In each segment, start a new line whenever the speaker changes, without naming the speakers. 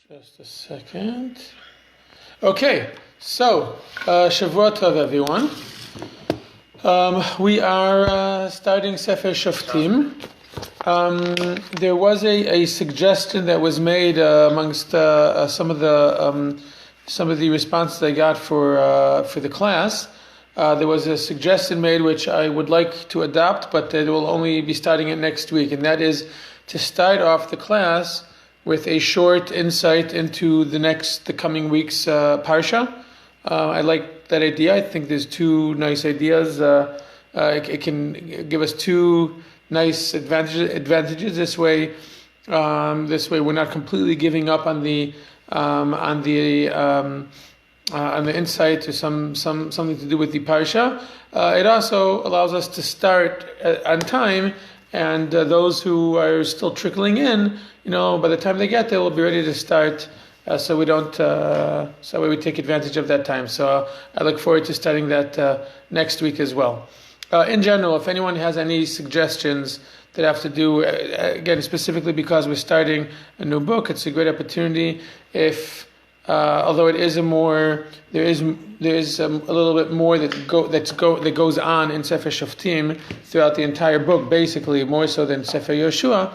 Just a second. Okay, so Shavua Tov, everyone. We are starting Sefer Shoftim. There was a suggestion that was made amongst some of the responses I got for the class. There was a suggestion made which I would like to adopt, but it will only be starting it next week, and that is to start off the class with a short insight into the coming week's parsha. I like that idea. I think there's two nice ideas. It can give us two nice advantages. This way we're not completely giving up on the insight or something to do with the parsha. It also allows us to start on time, and those who are still trickling in, by the time they get there, we'll be ready to start. So we don't. So we take advantage of that time. So I look forward to starting that next week as well. In general, if anyone has any suggestions that have to do, again, specifically because we're starting a new book, it's a great opportunity. If although it is there is a little bit more that goes on in Sefer Shoftim throughout the entire book, basically more so than Sefer Yoshua.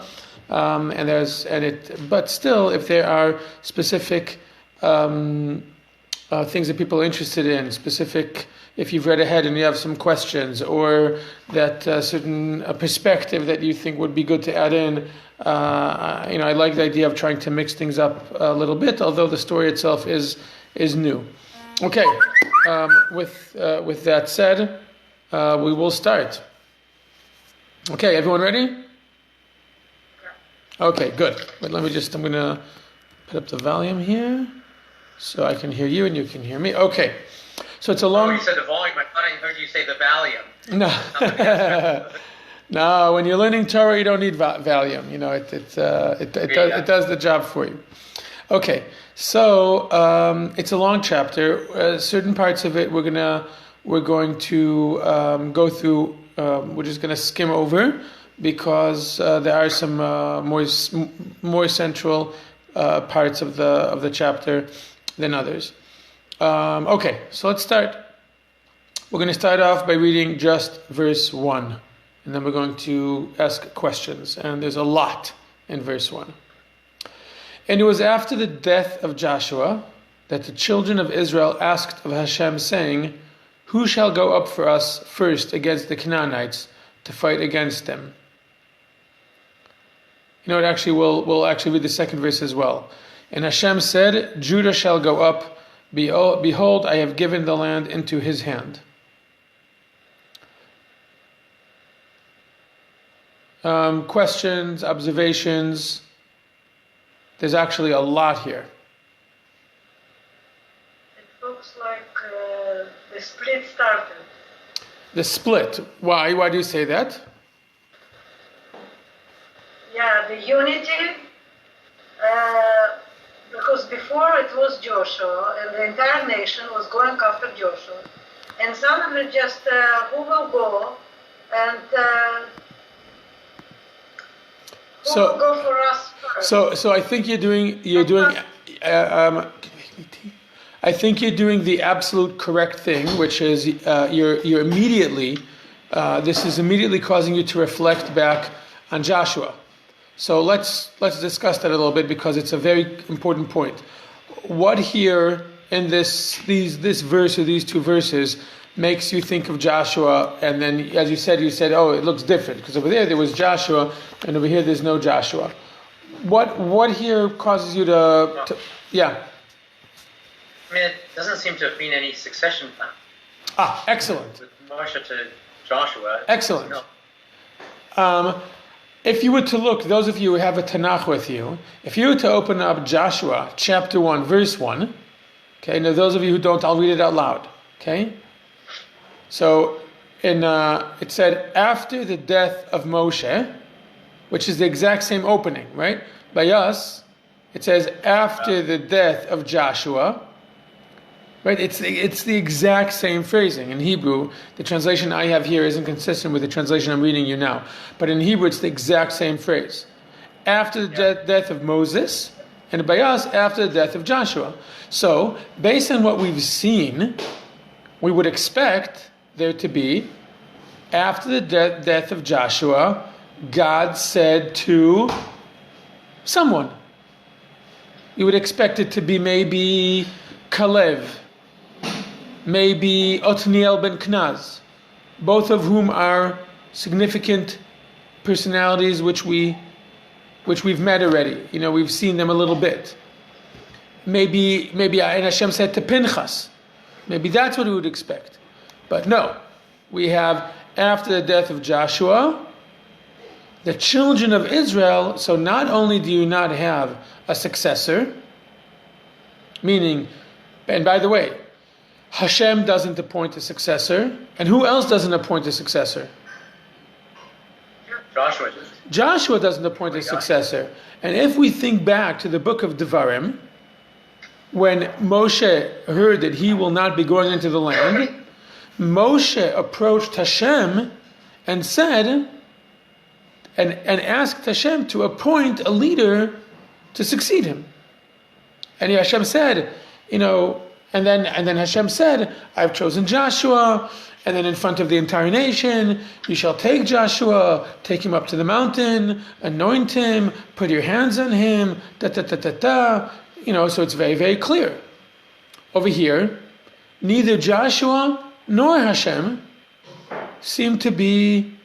But still, if there are specific things that people are interested in, if you've read ahead and you have some questions, or that certain perspective that you think would be good to add in, I like the idea of trying to mix things up a little bit, although the story itself is new. Okay, with that said, we will start. Okay, everyone ready? Okay, good. But I'm going to put up the volume here so I can hear you and you can hear me. Okay. So it's a long...
Oh, you said the volume. I thought I heard you say the Valium.
No. No, when you're learning Torah, you don't need Valium. It does the job for you. Okay. So it's a long chapter. Certain parts of it we're going to go through. We're just going to skim over, because there are some more central parts of the chapter than others. Okay, so let's start. We're going to start off by reading just verse 1, and then we're going to ask questions, and there's a lot in verse 1. And it was after the death of Joshua that the children of Israel asked of Hashem, saying, "Who shall go up for us first against the Canaanites to fight against them?" We'll actually read the second verse as well. And Hashem said, "Judah shall go up. Behold, I have given the land into his hand." Questions, observations? There's actually a lot here.
It looks like the split started.
The split. Why? Why do you say that?
Yeah, the unity, because before it was Joshua, and the entire nation was going after Joshua, and suddenly just who will go, and who will go for us first?
So I think you're doing. I think you're doing the absolute correct thing, which is you're immediately. This is immediately causing you to reflect back on Joshua. So let's discuss that a little bit, because it's a very important point. What here in this verse or these two verses makes you think of Joshua, and then as you said, oh, it looks different because over there was Joshua and over here there's no Joshua. What here causes you to yeah?
I mean, it doesn't seem to have been any succession plan.
Excellent.
With Moshe to Joshua.
Excellent.
No.
If you were to look, those of you who have a Tanakh with you, if you were to open up Joshua chapter 1, verse 1, okay, now those of you who don't, I'll read it out loud, okay? So it said, after the death of Moshe, which is the exact same opening, right? By us, it says, after the death of Joshua, right? It's the exact same phrasing. In Hebrew, the translation I have here isn't consistent with the translation I'm reading you now. But in Hebrew, it's the exact same phrase. After the death of Moses, and Bayas after the death of Joshua. So, based on what we've seen, we would expect there to be, after the death of Joshua, God said to someone. You would expect it to be maybe Kalev, maybe Otniel ben Knaz, both of whom are significant personalities which we've met already. We've seen them a little bit. Maybe and Hashem said to Pinchas. Maybe that's what we would expect. But no, we have, after the death of Joshua, the children of Israel. So not only do you not have a successor, meaning, and by the way, Hashem doesn't appoint a successor, and who else doesn't appoint a successor? Joshua doesn't appoint a successor. And if we think back to the book of Devarim, when Moshe heard that he will not be going into the land, Moshe approached Hashem and said, and asked Hashem to appoint a leader to succeed him. And Hashem said, and then Hashem said, I've chosen Joshua, and then in front of the entire nation, you shall take Joshua, take him up to the mountain, anoint him, put your hands on him, so it's very, very clear. Over here, neither Joshua nor Hashem seem to be,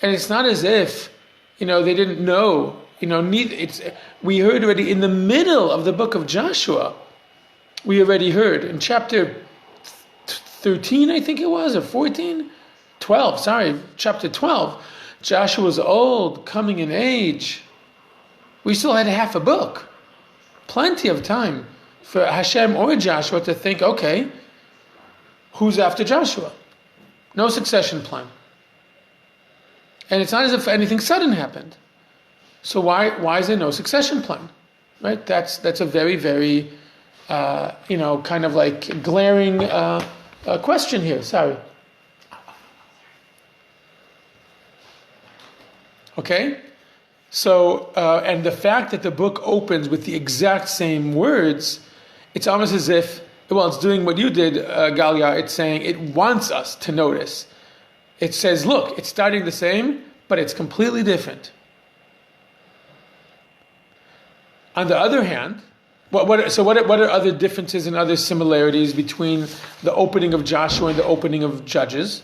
and it's not as if, they didn't know, we heard already in the middle of the book of Joshua, we already heard in chapter 13, I think it was, or 14? 12, sorry, chapter 12. Joshua was old, coming in age. We still had half a book. Plenty of time for Hashem or Joshua to think, okay, who's after Joshua? No succession plan. And it's not as if anything sudden happened. So why is there no succession plan? Right? That's a very, very, kind of like glaring question here. Sorry. Okay? So, and the fact that the book opens with the exact same words, it's almost as if, it's doing what you did, Galia. It's saying it wants us to notice. It says, look, it's starting the same, but it's completely different. On the other hand, what are other differences and other similarities between the opening of Joshua and the opening of Judges?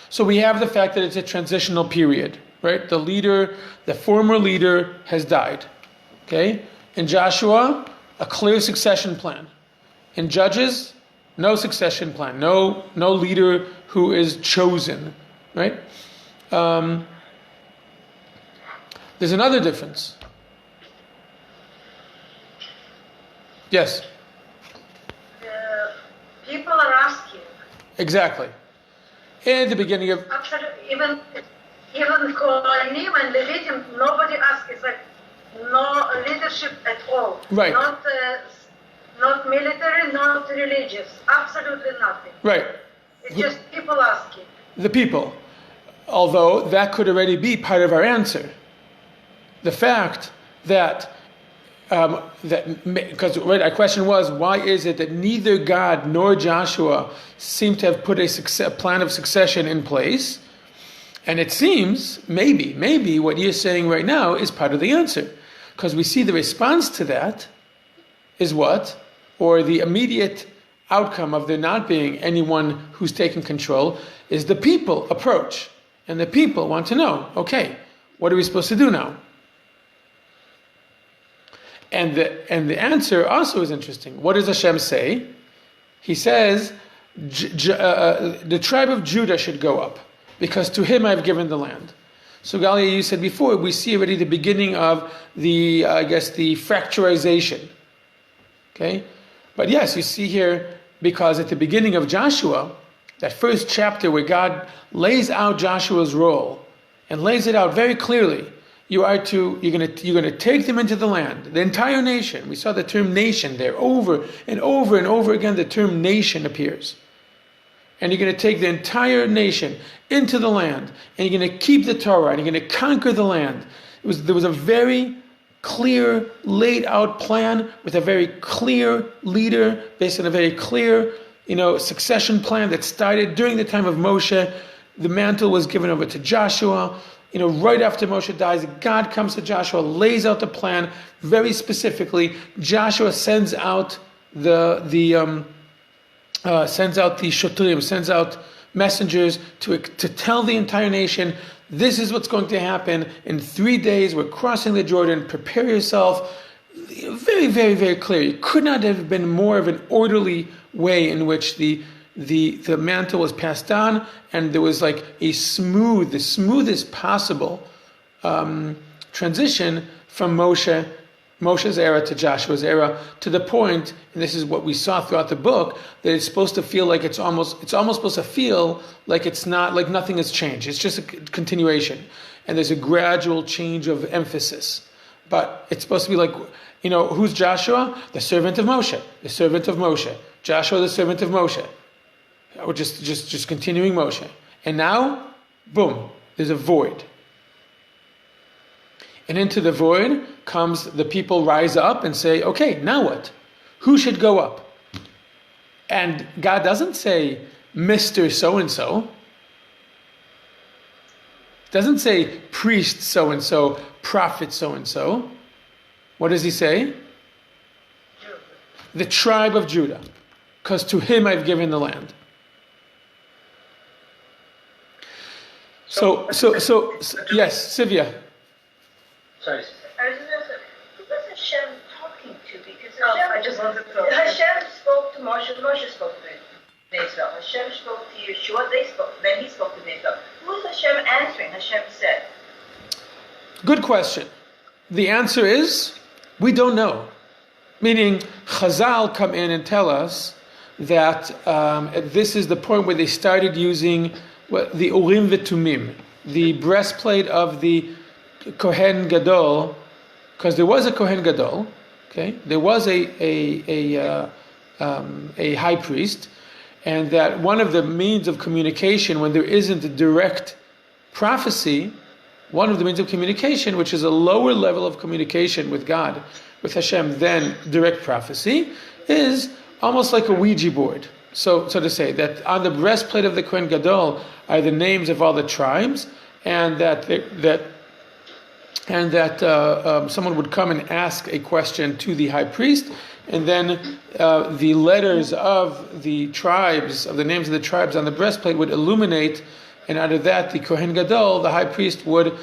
So we have the fact that it's a transitional period, right? The former leader has died. Okay? In Joshua, a clear succession plan. In Judges, no succession plan, no leader who is chosen, right? There's another difference. Yes?
People are asking.
Exactly. In the beginning of...
Actually, even Kohanim and Levitim, nobody asks. It's like no leadership at all.
Right.
Not military, not religious. Absolutely nothing.
Right.
It's just people asking.
The people. Although that could already be part of our answer. The fact that because our question was, why is it that neither God nor Joshua seem to have put a plan of succession in place? And it seems, maybe what you're saying right now is part of the answer. Because we see the response to that is what? Or the immediate outcome of there not being anyone who's taking control is the people approach. And the people want to know, okay, what are we supposed to do now? And the answer also is interesting. What does Hashem say? He says, the tribe of Judah should go up, because to him I've given the land. So Galia, you said before, we see already the beginning of the fracturization. Okay? But yes, you see here, because at the beginning of Joshua, that first chapter where God lays out Joshua's role and lays it out very clearly, you're going to take them into the land, the entire nation. We saw the term nation there over and over and over again. The term nation appears. and you're going to take the entire nation into the land, and you're going to keep the Torah, and you're going to conquer the land. There was a very clear, laid out plan with a very clear leader, based on a very clear, succession plan that started during the time of Moshe. The mantle was given over to Joshua. Right after Moshe dies, God comes to Joshua, lays out the plan very specifically. Joshua sends out the Shoftim, sends out messengers to tell the entire nation, this is what's going to happen. In 3 days, we're crossing the Jordan. Prepare yourself. Very, very, very clear. It could not have been more of an orderly way in which the mantle was passed on, and there was like the smoothest possible transition from Moshe's era to Joshua's era, to the point, and this is what we saw throughout the book, that it's supposed to feel like it's almost supposed to feel like it's not, like nothing has changed. It's just a continuation, and there's a gradual change of emphasis. But it's supposed to be like, who's Joshua? The servant of Moshe. The servant of Moshe. Joshua, the servant of Moshe. We're just continuing Moshe. And now, boom, there's a void. And into the void comes the people rise up and say, okay, now what? Who should go up? And God doesn't say, Mr. So-and-so. Doesn't say priest so-and-so, prophet so-and-so. What does he say? The tribe of Judah. Because to him I've given the land. So yes, Sivya.
Sorry.
I was just going to say, who was Hashem talking to? Because
I just wanted to know.
Hashem spoke to Moshe, Moshe spoke to Israel. Hashem spoke to Yeshua, then he spoke to Israel. Who was Hashem answering? Hashem said.
Good question. The answer is, we don't know. Meaning, Chazal come in and tell us that this is the point where they started using the Urim v'Tumim, the breastplate of the Kohen Gadol, because there was a Kohen Gadol, okay? There was a high priest, and that one of the means of communication when there isn't a direct prophecy, one of the means of communication, which is a lower level of communication with God, with Hashem, than direct prophecy, is almost like a Ouija board. So to say that on the breastplate of the Kohen Gadol are the names of all the tribes, and that someone would come and ask a question to the high priest, and then the letters of the tribes, of the names of the tribes on the breastplate would illuminate, and out of that the Kohen Gadol, the high priest, would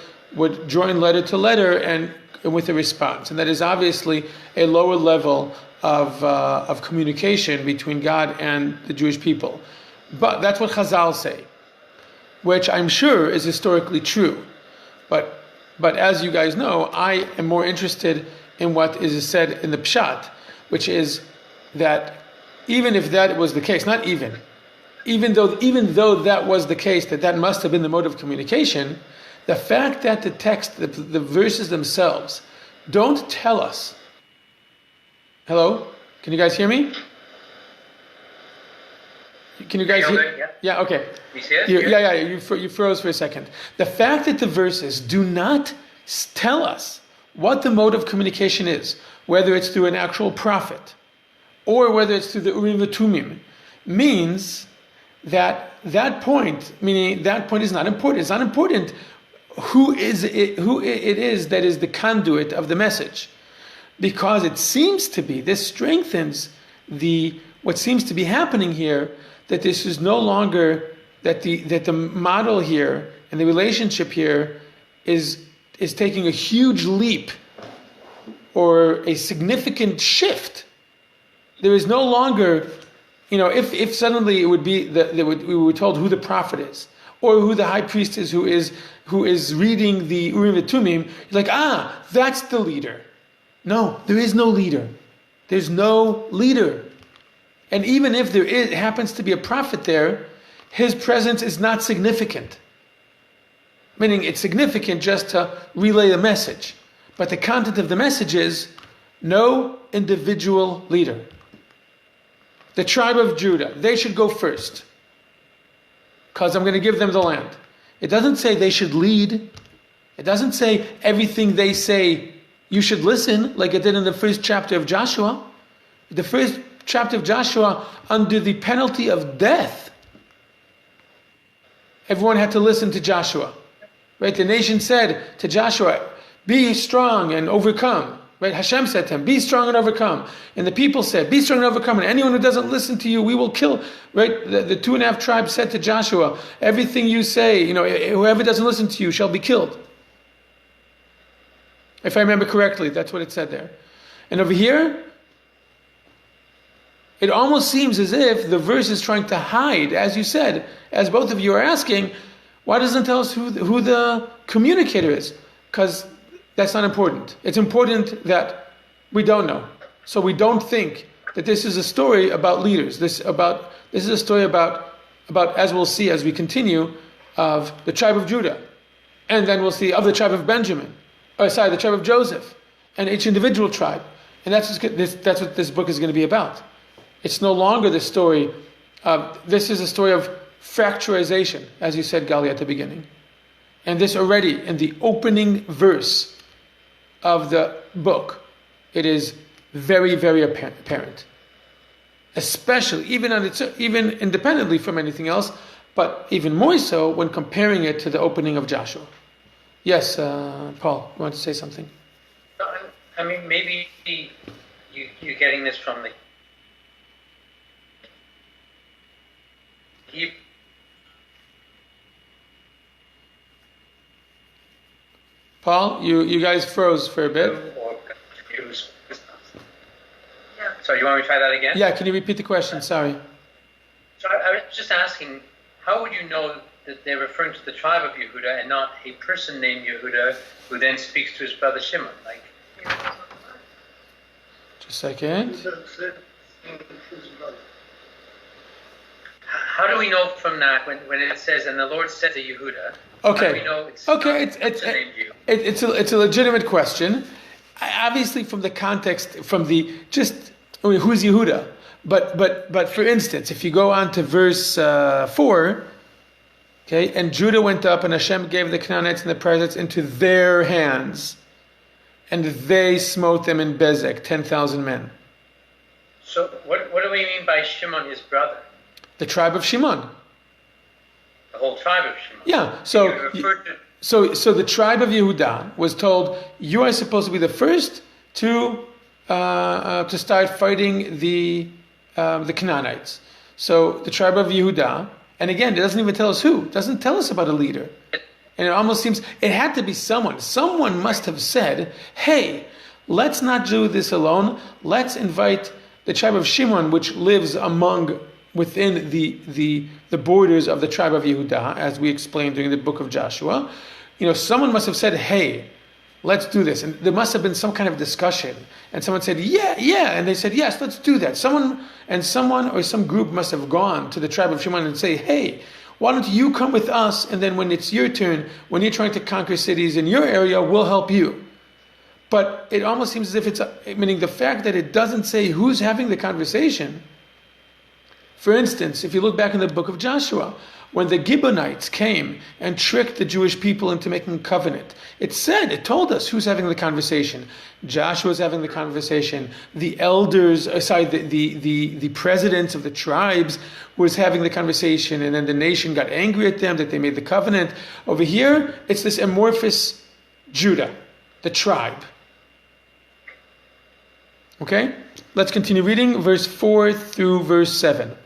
join letter to letter and with a response. And that is obviously a lower level of communication between God and the Jewish people. But that's what Chazal say, which I'm sure is historically true. But as you guys know, I am more interested in what is said in the Pshat, which is that even if that was the case, even though that was the case, that must have been the mode of communication, the fact that the text, the verses themselves, don't tell us. Hello? Can you guys hear me? Can you guys hear? Yeah, okay.
You see it?
Yeah. You froze for a second. The fact that the verses do not tell us what the mode of communication is, whether it's through an actual prophet or whether it's through the Urim v'Tumim, means that point is not important. It's not important who it is that is the conduit of the message, because it seems to be, this strengthens what seems to be happening here, that this is no longer that the model here and the relationship here is taking a huge leap or a significant shift. There is no longer, if suddenly it would be we were told who the prophet is, or who the high priest is, who is reading the Urim v'Tumim, you're like, that's the leader. No, there is no leader. There's no leader. And even if there happens to be a prophet there, his presence is not significant. Meaning it's significant just to relay the message. But the content of the message is no individual leader. The tribe of Judah, they should go first. because I'm going to give them the land. It doesn't say they should lead. It doesn't say everything they say you should listen, like it did in the first chapter of Joshua. The first chapter of Joshua, under the penalty of death, everyone had to listen to Joshua. Right? The nation said to Joshua, be strong and overcome. Right? Hashem said to him, be strong and overcome. And the people said, be strong and overcome. And anyone who doesn't listen to you, we will kill. Right? The 2.5 tribes said to Joshua, everything you say, whoever doesn't listen to you shall be killed. If I remember correctly, that's what it said there. And over here, it almost seems as if the verse is trying to hide, as you said, as both of you are asking, why doesn't it tell us who the communicator is? Because that's not important. It's important that we don't know. So we don't think that this is a story about leaders. This is a story about, as we'll see as we continue, of the tribe of Judah. And then we'll see of the tribe of Benjamin. The tribe of Joseph. And each individual tribe. And that's what this book is going to be about. It's no longer the story this is a story of fracturization, as you said, Gali, at the beginning. And this already, in the opening verse of the book, it is very, very apparent. Especially, even independently from anything else, but even more so when comparing it to the opening of Joshua. Yes, Paul, you want to say something?
I mean, maybe you're getting this from the
Paul, you guys froze for a bit.
Or confused. Yeah. So you want me to try that again?
Yeah, can you repeat the question? Sorry.
So I was just asking, how would you know that they're referring to the tribe of Yehuda and not a person named Yehuda who then speaks to his brother Shimon?
Just a second.
How do we know from that when it says, and the Lord said to Yehuda?
Okay.
How do we know it's
it's a legitimate question. Obviously, from the context, who's Yehuda? But for instance, if you go on to verse 4, okay, and Judah went up, and Hashem gave the Canaanites and the Perizzites into their hands, and they smote them in Bezek, 10,000 men.
So what do we mean by Shimon, his brother?
The tribe of Shimon.
The whole tribe of Shimon.
Yeah. So the tribe of Yehuda was told, you are supposed to be the first to start fighting the Canaanites. So the tribe of Yehuda, and again, it doesn't even tell us who. It doesn't tell us about a leader. And it almost seems it had to be someone. Someone must have said, hey, let's not do this alone. Let's invite the tribe of Shimon, which lives within the borders of the tribe of Yehuda, as we explained during the book of Joshua. Someone must have said, hey, let's do this. And there must have been some kind of discussion. And someone said, yeah. And they said, yes, let's do that. Someone or some group must have gone to the tribe of Shimon and say, hey, why don't you come with us? And then when it's your turn, when you're trying to conquer cities in your area, we'll help you. But it almost seems as if meaning the fact that it doesn't say who's having the conversation. For instance, if you look back in the book of Joshua, when the Gibeonites came and tricked the Jewish people into making a covenant, it told us who's having the conversation. Joshua's having the conversation. The elders, the presidents of the tribes was having the conversation, and then the nation got angry at them that they made the covenant. Over here, it's this amorphous Judah, the tribe. Okay? Let's continue reading verse 4 through verse 7.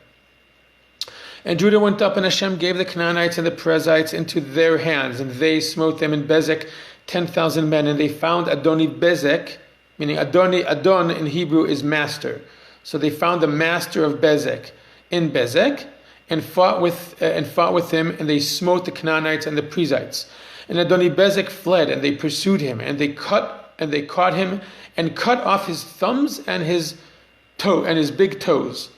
And Judah went up, and Hashem gave the Canaanites and the Perizzites into their hands, and they smote them in Bezek, 10,000 men. And they found Adoni Bezek, meaning Adon in Hebrew is master. So they found the master of Bezek in Bezek, and fought with him, and they smote the Canaanites and the Perizzites. And Adoni Bezek fled, and they pursued him, and they caught him, and cut off his thumbs and his big toes.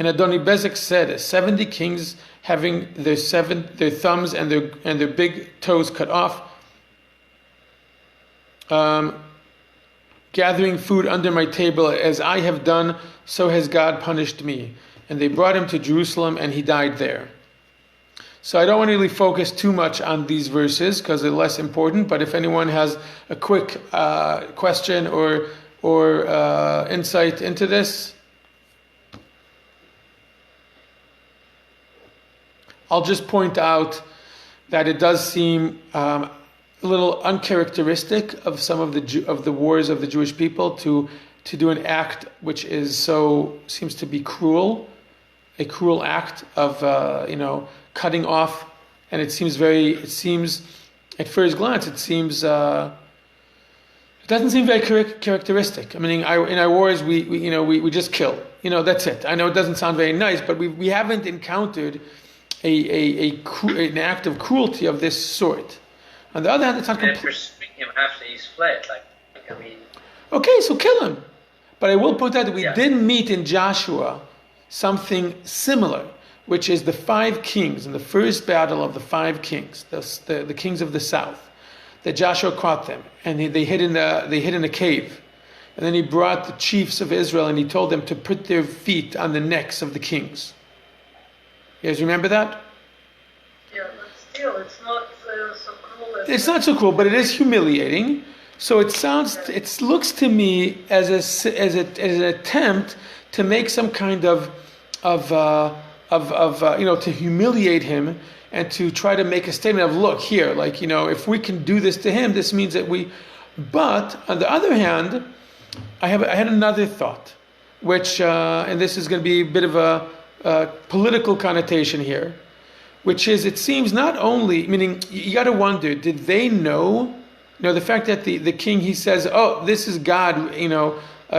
And Adoni Bezek said, 70 kings having their thumbs and their big toes cut off, gathering food under my table, as I have done, so has God punished me. And they brought him to Jerusalem, and he died there. So I don't want to really focus too much on these verses because they're less important. But if anyone has a quick question or insight into this, I'll just point out that it does seem a little uncharacteristic of some of the wars of the Jewish people to do an act which seems to be cruel, a cruel act of cutting off, and it seems at first glance it doesn't seem very characteristic. I mean, in our wars we just kill. That's it. I know it doesn't sound very nice, but we haven't encountered an act of cruelty of this sort. On the other hand, it's not.
And pursuing him after he's fled,
Okay, so kill him. But I will point out that we did meet in Joshua something similar, which is the 5 kings in the first battle of the 5 kings, the kings of the south. That Joshua caught them, and they hid in a cave, and then he brought the chiefs of Israel, and he told them to put their feet on the necks of the kings. You guys remember that?
Yeah, but still, it's not so cruel.
It's not so cool, but it is humiliating. So it looks to me as an attempt to make some kind of to humiliate him and to try to make a statement of, look here, if we can do this to him, this means that we. But on the other hand, I had another thought, which and this is going to be a bit of a political connotation here, which is, it seems not only, meaning you got to wonder, did they know, the fact that the king, he says, oh, this is God,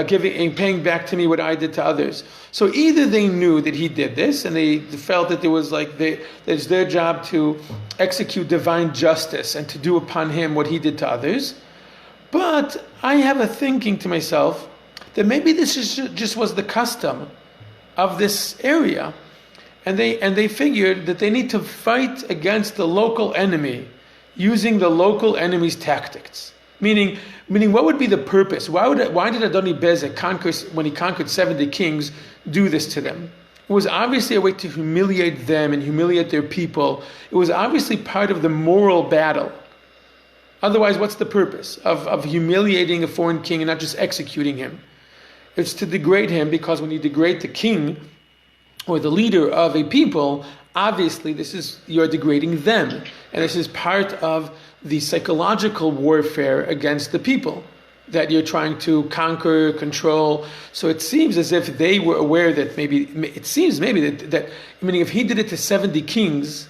giving and paying back to me what I did to others. So either they knew that he did this, and they felt that there was it's their job to execute divine justice and to do upon him what he did to others. But I have a thinking to myself that maybe this just was the custom of this area, and they figured that they need to fight against the local enemy using the local enemy's tactics. Meaning, what would be the purpose? Why did Adoni-Bezek when he conquered 70 kings, do this to them? It was obviously a way to humiliate them and humiliate their people. It was obviously part of the moral battle. Otherwise, what's the purpose of humiliating a foreign king and not just executing him? It's to degrade him, because when you degrade the king or the leader of a people, obviously you're degrading them. And this is part of the psychological warfare against the people that you're trying to conquer, control. So it seems as if they were aware that meaning if he did it to 70 kings,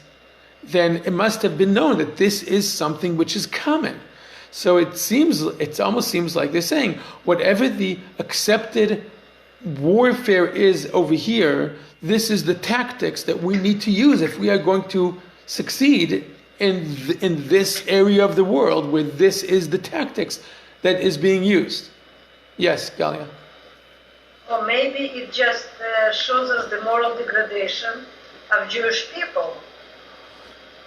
then it must have been known that this is something which is common. So it almost seems like they're saying, whatever the accepted warfare is over here, this is the tactics that we need to use if we are going to succeed in this area of the world where this is the tactics that is being used. Yes, Galia?
Or maybe it just shows us the moral degradation of Jewish people.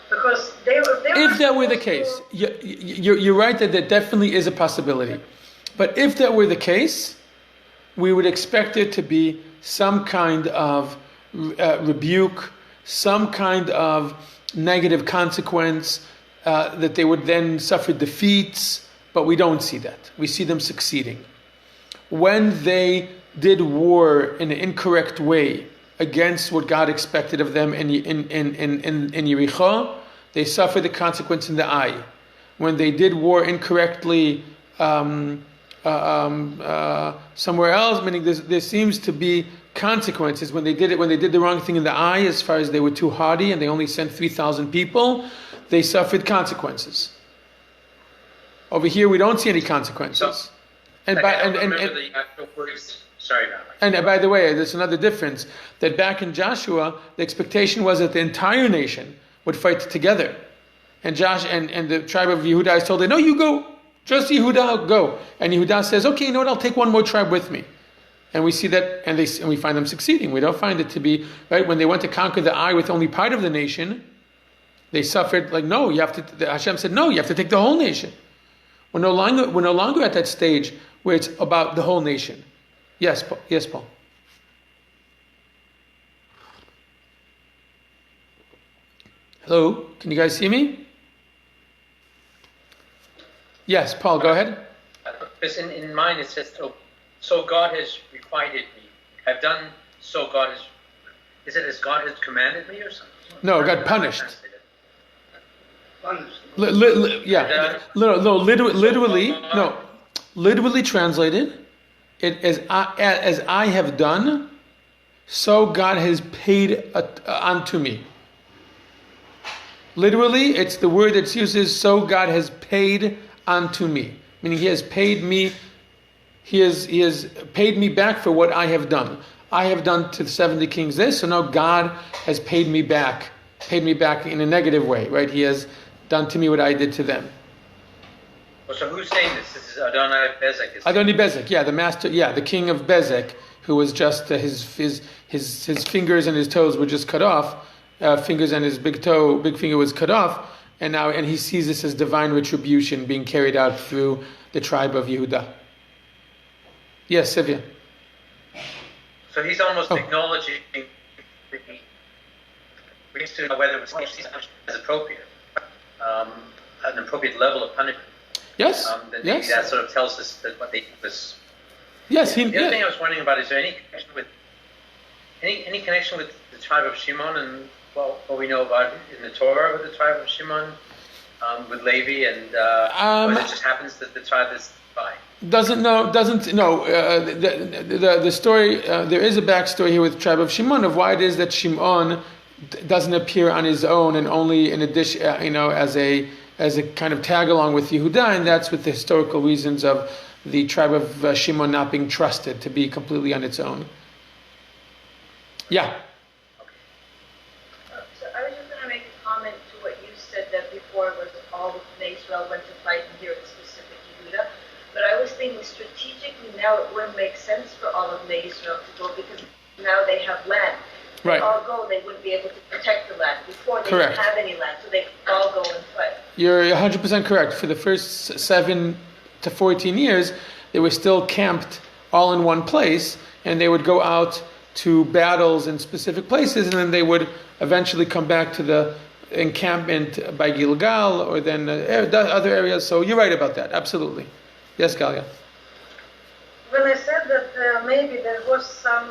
Because they were
if that were the case, you're right that there definitely is a possibility. But if that were the case, we would expect it to be some kind of rebuke, some kind of negative consequence, that they would then suffer defeats, but we don't see that. We see them succeeding. When they did war in an incorrect way against what God expected of them in Yericho, they suffered the consequence in the eye. When they did war incorrectly somewhere else, meaning there seems to be consequences when they did the wrong thing in the eye, as far as they were too haughty and they only sent 3,000 people, they suffered consequences. Over here, we don't see any consequences.
Sorry,
and by the way, there's another difference, that back in Joshua, the expectation was that the entire nation would fight together. And the tribe of Yehuda is told, no, you go. Just Yehuda, go. And Yehuda says, okay, you know what, I'll take one more tribe with me. And we see that, and we find them succeeding. We don't find it to be, right, when they went to conquer the eye with only part of the nation, they suffered, no, Hashem said, no, you have to take the whole nation. We're no longer at that stage where it's about the whole nation. Yes, Paul. Hello, can you guys see me? Yes, Paul, go ahead.
Because in mine it says, so God has requited me. I've done so God has. Is it as God has commanded me or something?
No, God punished.
Punished.
Literally translated, it as I have done, so God has paid unto me. Literally, it's the word that's used is so God has paid unto me, meaning He has paid me. He has paid me back for what I have done. I have done to the 70 kings this, so now God has paid me back in a negative way, right? He has done to me what I did to them.
Well, so who's saying this? This is Adonai Bezek.
Adonai Bezek, the master, the king of Bezek, who was just his fingers and his toes were just cut off, fingers and his big finger was cut off, and he sees this as divine retribution being carried out through the tribe of Yehuda. Yes, Sylvia.
So he's almost acknowledging whether it's as appropriate, an appropriate level of punishment.
Yes.
Yes. That sort of tells us that what they was.
Yes.
The other thing I was wondering about is there any connection with the tribe of Shimon and what we know about in the Torah with the tribe of Shimon, with Levi, and or it just happens that the tribe is by.
The story, there is a backstory here with the tribe of Shimon of why it is that Shimon doesn't appear on his own and only in addition, as a kind of tag along with Yehuda, and that's with the historical reasons of the tribe of Shimon not being trusted to be completely on its own. Yeah.
So I was just going to make a comment to what you said that before was all of Israel went to fight, and here it's specific Yehuda. But I was thinking strategically now it wouldn't make sense for all of Israel to go because now they have land.
Right.
They all go, they wouldn't be able to protect the land. Before they
Correct.
didn't have any land, so they could all go and fight.
You're 100% correct. For the first 7 to 14 years, they were still camped all in one place, and they would go out to battles in specific places, and then they would eventually come back to the encampment by Gilgal or then other areas. So you're right about that. Absolutely. Yes, Galia.
When I said that maybe there was some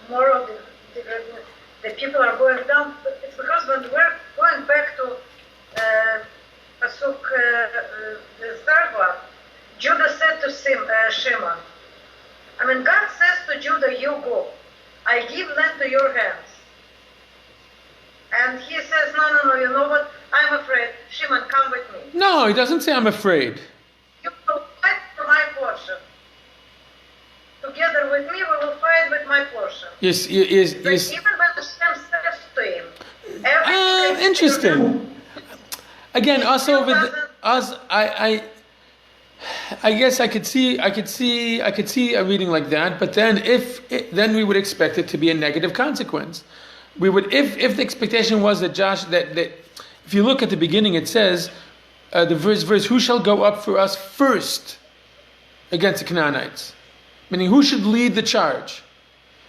more of the people are going down, but it's because when we're going back to Pasuk, the third one, Judah said to Shimon, God says to Judah, you go. I give land to your hands. And he says, no, you know what? I'm afraid. Shimon, come with me.
No, he doesn't say I'm afraid.
You will fight for my portion. Together with me, we will fight with my portion.
Yes.
But even when Hashem says to him, everything is
interesting. Again, also over I guess I could see a reading like that, but then then we would expect it to be a negative consequence. We would if the expectation was that that if you look at the beginning, it says the verse who shall go up for us first against the Canaanites, meaning who should lead the charge.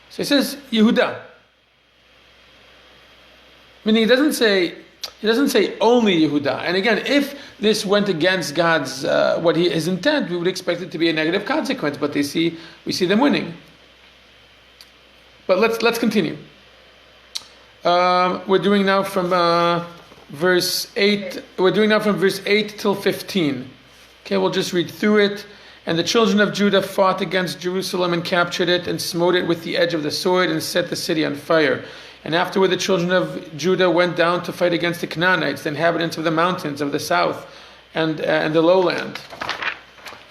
So it says Yehuda, meaning it doesn't say only Yehuda. And again, if this went against God's his intent, we would expect it to be a negative consequence. But we see them winning. But let's continue. We're doing now from verse 8. We're doing now from verse 8 till 15. Okay, we'll just read through it. And the children of Judah fought against Jerusalem and captured it and smote it with the edge of the sword and set the city on fire. And afterward the children of Judah went down to fight against the Canaanites, the inhabitants of the mountains of the south and the lowland.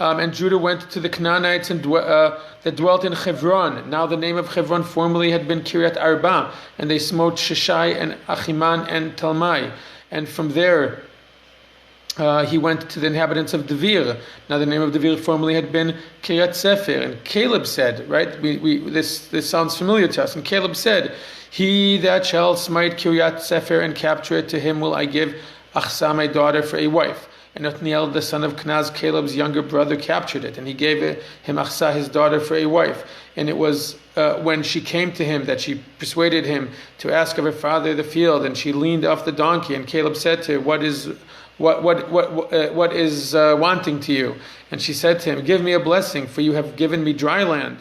And Judah went to the Canaanites that dwelt in Hebron. Now the name of Hebron formerly had been Kiryat Arba. And they smote Sheshai and Achiman and Talmai. And from there he went to the inhabitants of Devir. Now the name of Devir formerly had been Kiryat Sefer. And Caleb said, right, this sounds familiar to us. And Caleb said, he that shall smite Kiryat Sefer and capture it, to him will I give Achsah my daughter for a wife. And Othniel, the son of Kenaz, Caleb's younger brother, captured it, and he gave him Achsah, his daughter, for a wife. And it was when she came to him that she persuaded him to ask of her father the field, and she leaned off the donkey. And Caleb said to her, "What is wanting to you?" And she said to him, "Give me a blessing, for you have given me dry land,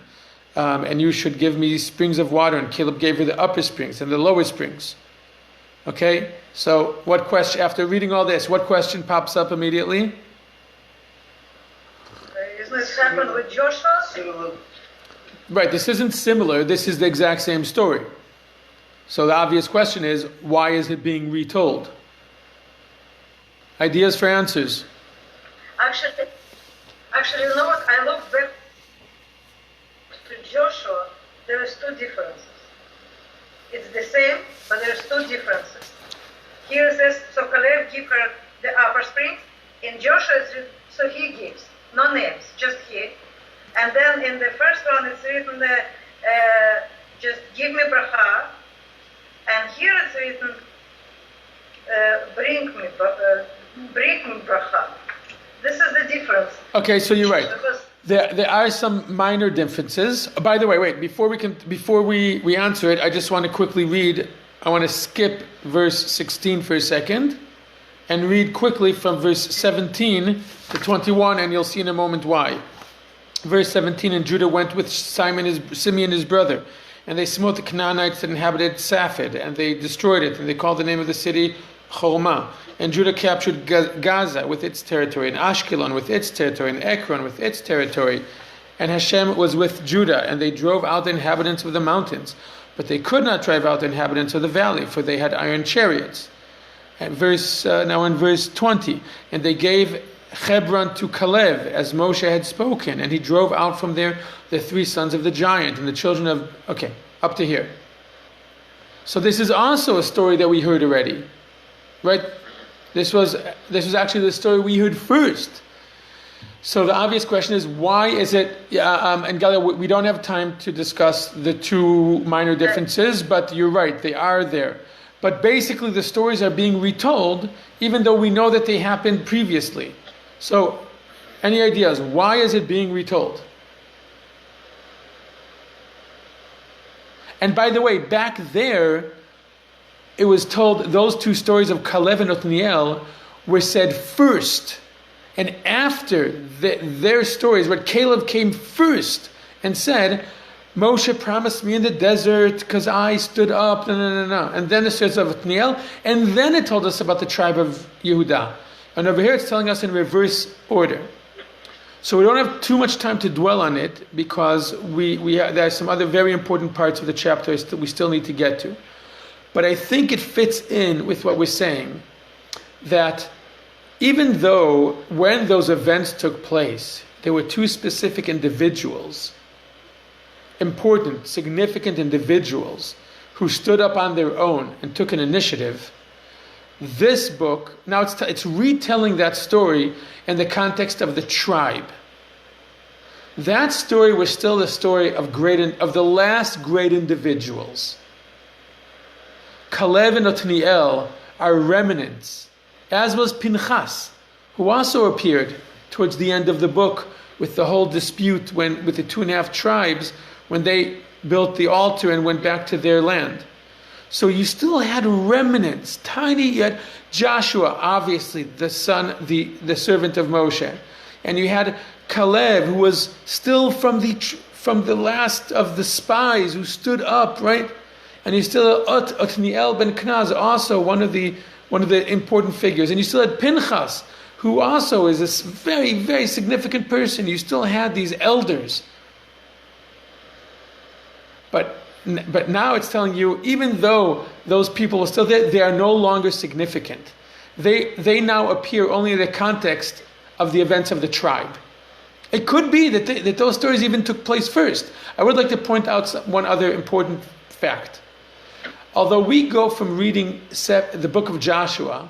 and you should give me springs of water." And Caleb gave her the upper springs and the lower springs. Okay, so what question, after reading all this, what question pops up immediately?
Isn't it happened with Joshua?
Right, this isn't similar, this is the exact same story. So the obvious question is, why is it being retold? Ideas for answers?
Actually, you know what? I looked back to Joshua. There is two differences. It's the same, but there's two differences. Here it says, so Caleb give her the upper spring. In Joshua, so he gives. No names, just he. And then in the first one, it's written, just give me bracha. And here it's written, bring me bracha. This is the difference.
Okay, so you're right. There are some minor differences. By the way, wait, before we answer it, I just want to quickly read. I want to skip verse 16 for a second and read quickly from verse 17 to 21, and you'll see in a moment why. Verse 17, and Judah went with Simeon his brother, and they smote the Canaanites that inhabited Saphid, and they destroyed it, and they called the name of the city Chormah. And Judah captured Gaza with its territory, and Ashkelon with its territory, and Ekron with its territory. And Hashem was with Judah, and they drove out the inhabitants of the mountains. But they could not drive out the inhabitants of the valley, for they had iron chariots. And now in verse 20, and they gave Hebron to Caleb, as Moshe had spoken, and he drove out from there the three sons of the giant, and the children of... Okay, up to here. So this is also a story that we heard already. Right? This was actually the story we heard first. So the obvious question is, why is it... and Galia, we don't have time to discuss the two minor differences, but you're right, they are there. But basically the stories are being retold, even though we know that they happened previously. So, any ideas? Why is it being retold? And by the way, back there, it was told, those two stories of Caleb and Othniel were said first. And after their stories, where Caleb came first and said, Moshe promised me in the desert because I stood up, no. And then it says of Othniel, and then it told us about the tribe of Yehudah. And over here it's telling us in reverse order. So we don't have too much time to dwell on it because there are some other very important parts of the chapter that we still need to get to. But I think it fits in with what we're saying, that even though when those events took place, there were two specific individuals, important, significant individuals, who stood up on their own and took an initiative, this book, now it's retelling that story in the context of the tribe. That story was still the story of the last great individuals. Caleb and Othniel are remnants, as was Pinchas, who also appeared towards the end of the book with the whole dispute with the 2.5 tribes when they built the altar and went back to their land. So you still had remnants, tiny yet. Joshua, obviously, the son, the servant of Moshe, and you had Caleb, who was still from the last of the spies who stood up, right? And you still had Othniel ben Kenaz, also one of the important figures, and you still had Pinchas, who also is this very, very significant person. You still had these elders, but now it's telling you, even though those people are still there, they are no longer significant. They now appear only in the context of the events of the tribe. It could be that those stories even took place first. I would like to point out one other important fact. Although we go from reading the book of Joshua,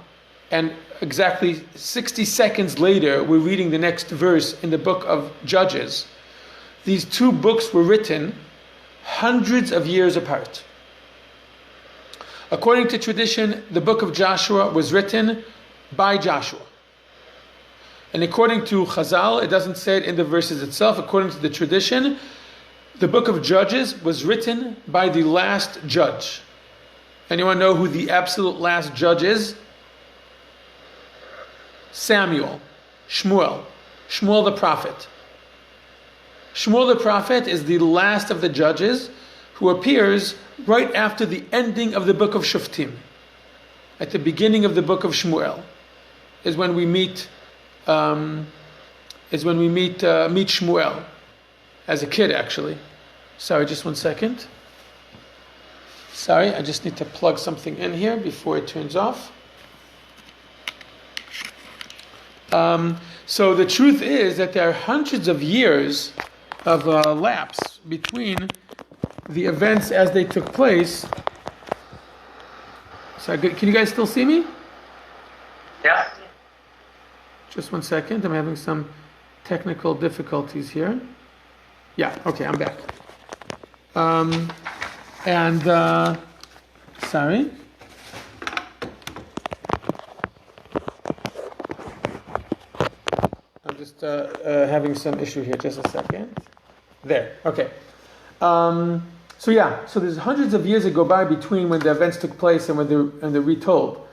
and exactly 60 seconds later we're reading the next verse in the book of Judges, these two books were written hundreds of years apart. According to tradition, the book of Joshua was written by Joshua. And according to Chazal, it doesn't say it in the verses itself. According to the tradition, the book of Judges was written by the last judge. Anyone know who the absolute last judge is? Samuel. Shmuel the prophet. Shmuel the prophet is the last of the judges who appears right after the ending of the book of Shoftim. At the beginning of the book of Shmuel is when we meet Shmuel as a kid, actually. Sorry, just 1 second. Sorry, I just need to plug something in here before it turns off. So the truth is that there are hundreds of years of lapse between the events as they took place. So can you guys still see me?
Yeah.
Just 1 second. I'm having some technical difficulties here. Yeah. Okay, I'm back. Sorry. I'm just having some issue here. Just a second. There. Okay. So there's hundreds of years that go by between when the events took place and when they're retold.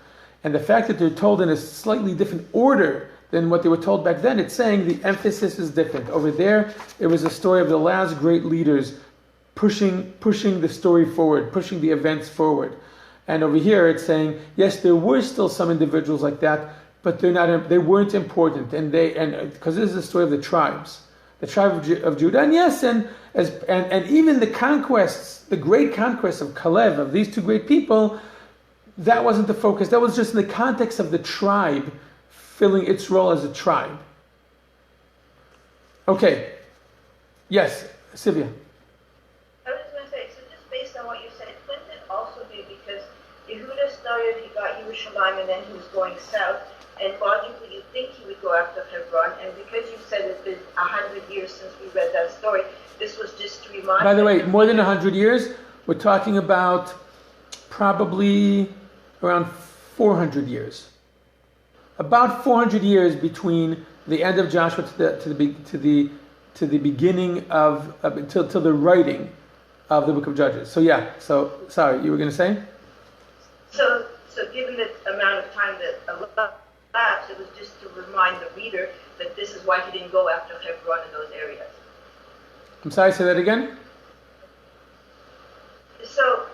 And the fact that they're told in a slightly different order than what they were told back then, it's saying the emphasis is different. Over there, it was a story of the last great leaders pushing the story forward, pushing the events forward. And over here, it's saying, yes, there were still some individuals like that, but they weren't important. And because this is the story of the tribes. The tribe of Judah, and yes, and even the conquests, the great conquests of Kalev, of these two great people, that wasn't the focus. That was just in the context of the tribe filling its role as a tribe. Okay. Yes, Sylvia.
I was going to say, so just based on what you said, couldn't it also be because Yehuda started, he got Yerushalayim, and then he was going south, and logically you'd think he would go after Hebron, and because you said it's been 100 years since we read that story, this was just to remind.
By the way, more than 100 years, we're talking about probably around 400 years. About 400 years between the end of Joshua to the beginning of till the writing of the book of Judges. So yeah. So sorry, you were going to say?
So given the amount of time that elapsed, it was just to remind the reader that this is why he didn't go after Hebron in those areas.
I'm sorry, say that again?
So,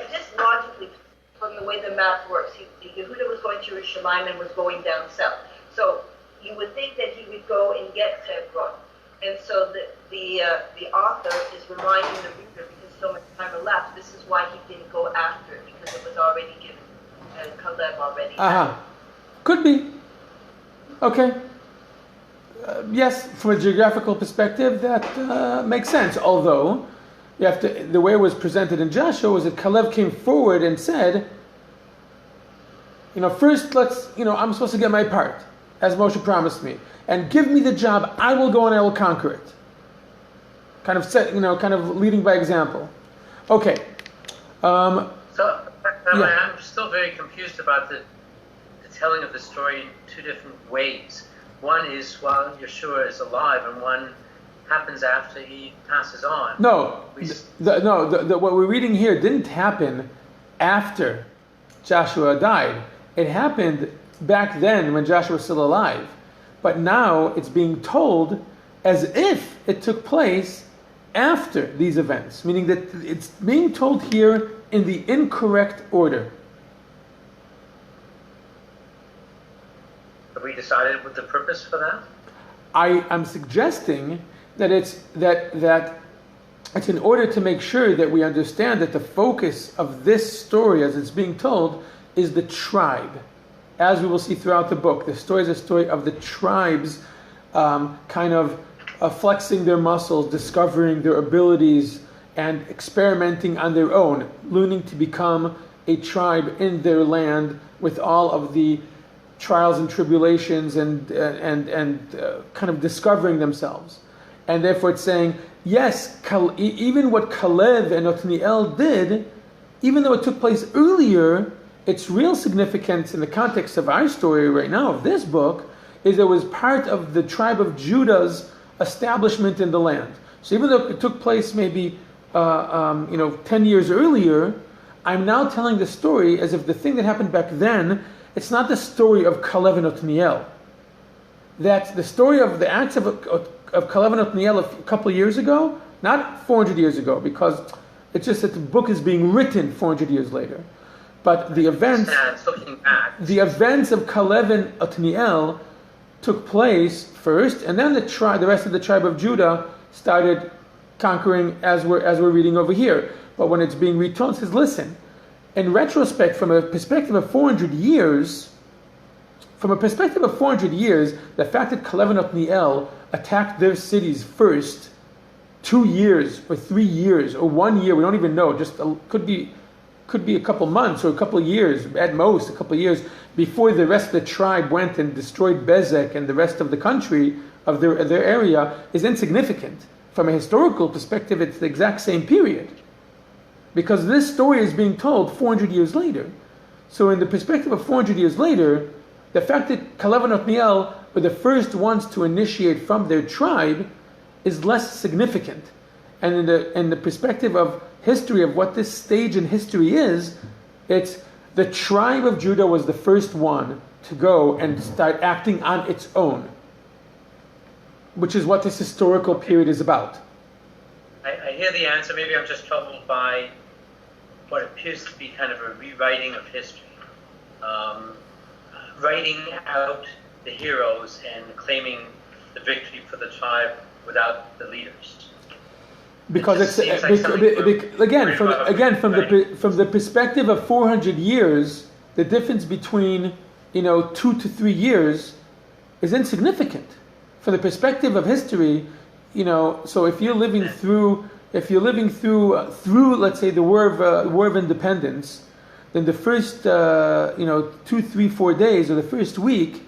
just logically, from the way the math works, Yehuda was going to Yerushalayim and was going down south. So, you would think that he would go and get Hebron. And so the author is reminding the reader, because so much time elapsed, this is why he didn't go after it, because it was already given, and Caleb already had it.
Could be. Okay. Yes, from a geographical perspective, that makes sense. Although, the way it was presented in Joshua was that Caleb came forward and said, first I'm supposed to get my part, as Moshe promised me, and give me the job. I will go and I will conquer it. Kind of leading by example. Okay.
I'm still very confused about the telling of the story in two different ways. One is while Yeshua is alive, and one happens after he passes on.
No, what we're reading here didn't happen after Joshua died. It happened back then when Joshua was still alive. But now it's being told as if it took place after these events, meaning that it's being told here in the incorrect order.
Have we decided what the purpose for that?
I am suggesting that it's in order to make sure that we understand that the focus of this story as it's being told is the tribe. As we will see throughout the book, the story is a story of the tribes flexing their muscles, discovering their abilities, and experimenting on their own, learning to become a tribe in their land with all of the trials and tribulations and kind of discovering themselves. And therefore it's saying, yes, even what Caleb and Othniel did, even though it took place earlier, its real significance in the context of our story right now, of this book, is it was part of the tribe of Judah's establishment in the land. So even though it took place maybe 10 years earlier, I'm now telling the story as if the thing that happened back then, it's not the story of Kalev and Otniel. That's the story of the acts of Kalev and Otniel a couple of years ago, not 400 years ago, because it's just that the book is being written 400 years later. But the events of Kalev and Otniel took place first, and then the rest of the tribe of Judah started conquering, as we're reading over here. But when it's being retold, it says, listen, in retrospect, from a perspective of 400 years, the fact that Kalev and Otniel attacked their cities first, 2 years or 3 years or 1 year, we don't even know, could be a couple months or a couple of years, at most a couple of years, before the rest of the tribe went and destroyed Bezek and the rest of the country of their area, is insignificant. From a historical perspective, it's the exact same period. Because this story is being told 400 years later. So in the perspective of 400 years later, the fact that Kalev and Otniel were the first ones to initiate from their tribe is less significant. And in the perspective of history, of what this stage in history is, it's the tribe of Judah was the first one to go and start acting on its own, which is what this historical period is about.
I hear the answer. Maybe I'm just troubled by what appears to be kind of a rewriting of history. Writing out the heroes and claiming the victory for the tribe without the leaders.
Because from the perspective of 400 years, the difference between 2 to 3 years is insignificant. From the perspective of history, so if you're living through let's say the War of Independence, then the first 2, 3, 4 days or the first week,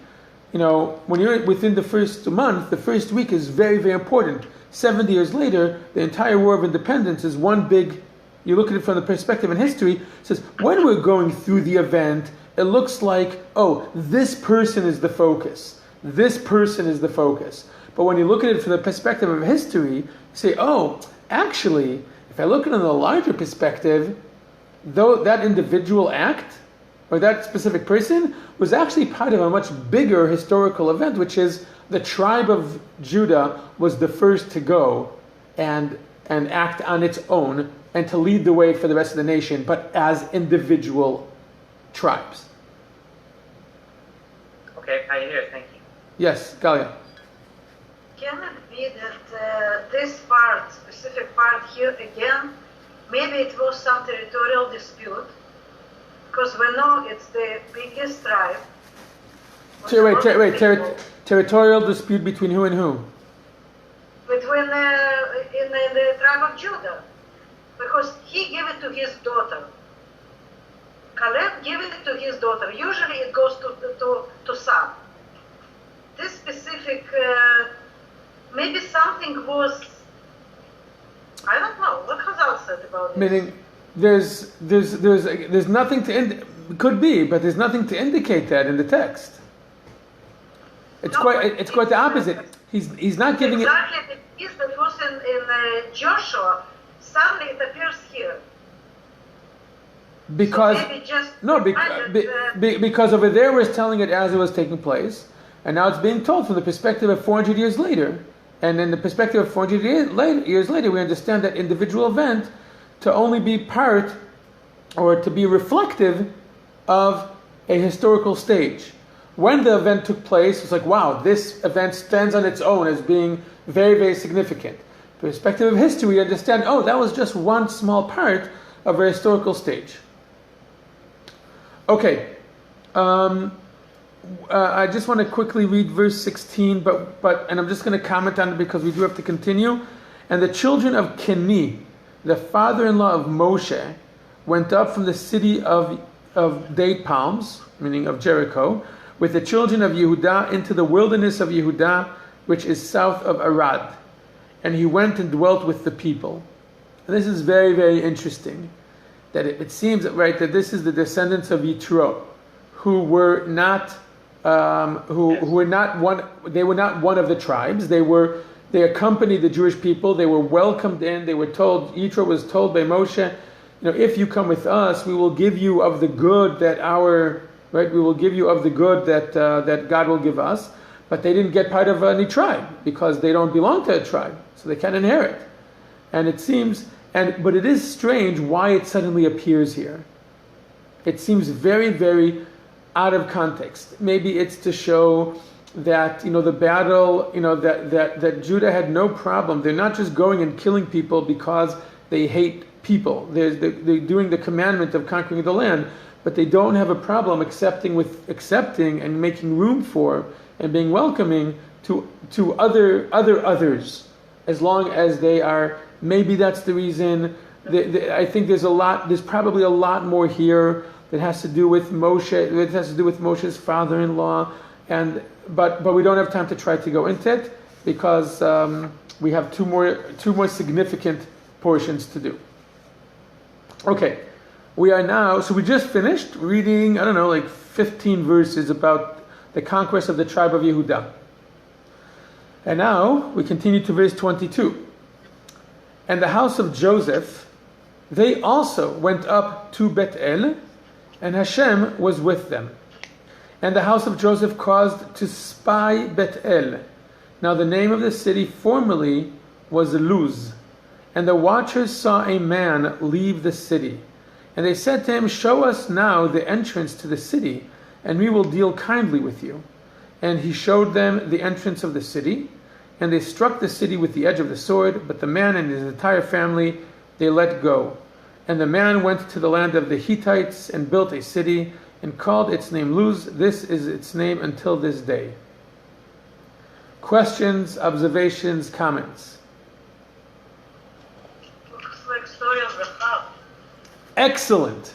when you're within the first month, the first week is very, very important. 70 years later, the entire War of Independence is one big, you look at it from the perspective in history, it says, when we're going through the event, it looks like, this person is the focus. This person is the focus. But when you look at it from the perspective of history, you say, actually, if I look at it in a larger perspective, though that individual act, or that specific person, was actually part of a much bigger historical event, which is the tribe of Judah was the first to go and act on its own and to lead the way for the rest of the nation, but as individual tribes.
Okay, I hear. Thank you.
Yes, Galia.
Can it be that this specific part here again, maybe it was some territorial dispute? Because we know it's the biggest tribe.
Territorial dispute between who and who?
Between in the tribe of Judah, because he gave it to his daughter. Caleb gave it to his daughter. Usually it goes to son. This specific, maybe something was, I don't know. What Chazal said about this?
Meaning, there's nothing to could be, but there's nothing to indicate that in the text. It's quite the opposite. He's not giving
exactly the piece that was in Joshua. Suddenly it appears here.
Because
so
because over there we're telling it as it was taking place, and now it's being told from the perspective of 400 years later. And in the perspective of 400 years later, we understand that individual event to only be part or to be reflective of a historical stage. When the event took place, it's like, wow, this event stands on its own as being very, very significant. Perspective of history, we understand, that was just one small part of a historical stage. Okay. I just want to quickly read verse 16, and I'm just going to comment on it because we do have to continue. And the children of Keni, the father-in-law of Moshe, went up from the city of date palms, meaning of Jericho, with the children of Yehudah into the wilderness of Yehudah, which is south of Arad. And he went and dwelt with the people. And this is very, very interesting. That it seems that this is the descendants of Yitro, who were not who were not one. They were not one of the tribes. They accompanied the Jewish people. They were welcomed in. They were told. Yitro was told by Moshe, if you come with us, we will give you of the good that we will give you of the good that God will give us. But they didn't get part of any tribe because they don't belong to a tribe, so they can't inherit. And it seems, but it is strange why it suddenly appears here. It seems very, very out of context. Maybe it's to show that the battle, that Judah had no problem. They're not just going and killing people because they hate people. They're doing the commandment of conquering the land, but they don't have a problem accepting and making room for and being welcoming to others, as long as they are. Maybe that's the reason. I think there's probably a lot more here that has to do with Moshe. It has to do with Moshe's father-in-law, but we don't have time to try to go into it because we have two more significant portions to do. Okay, we are now. So we just finished reading. 15 verses about the conquest of the tribe of Yehudah, and now we continue to verse 22. And the house of Joseph, they also went up to Bethel, and Hashem was with them. And the house of Joseph caused to spy Bethel. Now the name of the city formerly was Luz. And the watchers saw a man leave the city. And they said to him, "Show us now the entrance to the city, and we will deal kindly with you." And he showed them the entrance of the city. And they struck the city with the edge of the sword, but the man and his entire family they let go. And the man went to the land of the Hittites and built a city and called its name Luz. This is its name until this day. Questions, observations, comments?
Looks like story of Rahab.
Excellent.